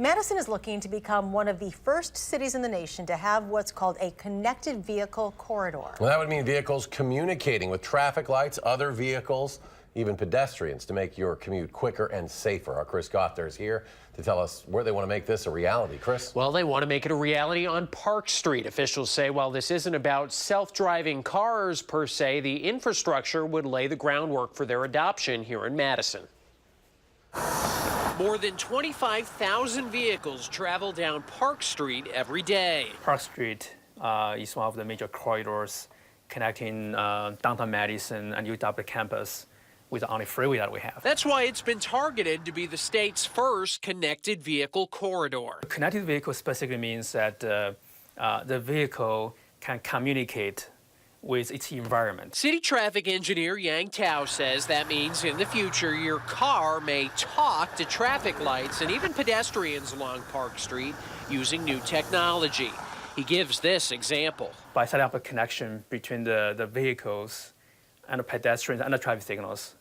Madison is looking to become one of the first cities in the nation to have what's called a connected vehicle corridor. Well, that would mean vehicles communicating with traffic lights, other vehicles, even pedestrians, to make your commute quicker and safer. Our Chris Gothard is here to tell us where they want to make this a reality. Chris? Well, they want to make it a reality on Park Street. Officials say while this isn't about self-driving cars per se, the infrastructure would lay the groundwork for their adoption here in Madison. More than 25,000 vehicles travel down Park Street every day. Park Street is one of the major corridors connecting downtown Madison and UW campus with the only freeway that we have. That's why it's been targeted to be the state's first connected vehicle corridor. Connected vehicle specifically means that the vehicle can communicate with its environment. City traffic engineer Yang Tao says that means in the future your car may talk to traffic lights and even pedestrians along Park Street using new technology. He gives this example. By setting up a connection between the vehicles and the pedestrians and the traffic signals,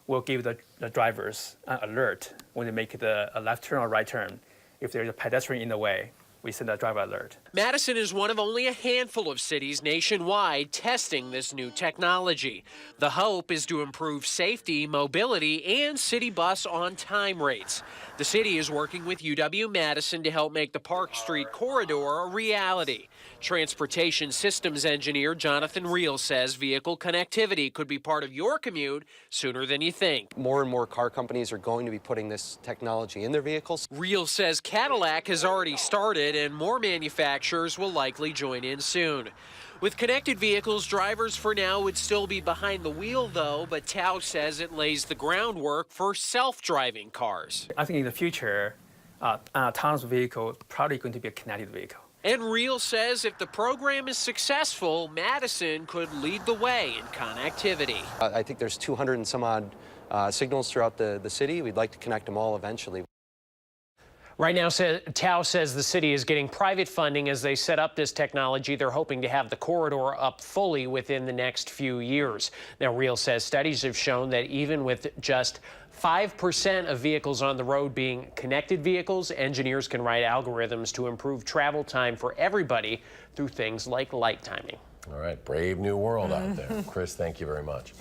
we'll give the drivers an alert when they make a left turn or right turn. If there's a pedestrian in the way, we send a driver alert. Madison is one of only a handful of cities nationwide testing this new technology. The hope is to improve safety, mobility, and city bus on-time rates. The city is working with UW-Madison to help make the Park Street corridor a reality. Transportation systems engineer Jonathan Reel says vehicle connectivity could be part of your commute sooner than you think. More and more car companies are going to be putting this technology in their vehicles. Reel says Cadillac has already started and more manufacturers will likely join in soon. With connected vehicles, drivers for now would still be behind the wheel, though, but Tao says it lays the groundwork for self-driving cars. I think in the future, an autonomous vehicle is probably going to be a connected vehicle. And Reel says if the program is successful, Madison could lead the way in connectivity. I think there's 200 and some odd signals throughout the city. We'd like to connect them all eventually. Right now, Tao says the city is getting private funding as they set up this technology. They're hoping to have the corridor up fully within the next few years. Now, Reel says studies have shown that even with just 5% of vehicles on the road being connected vehicles, engineers can write algorithms to improve travel time for everybody through things like light timing. All right, brave new world out there. Chris, thank you very much.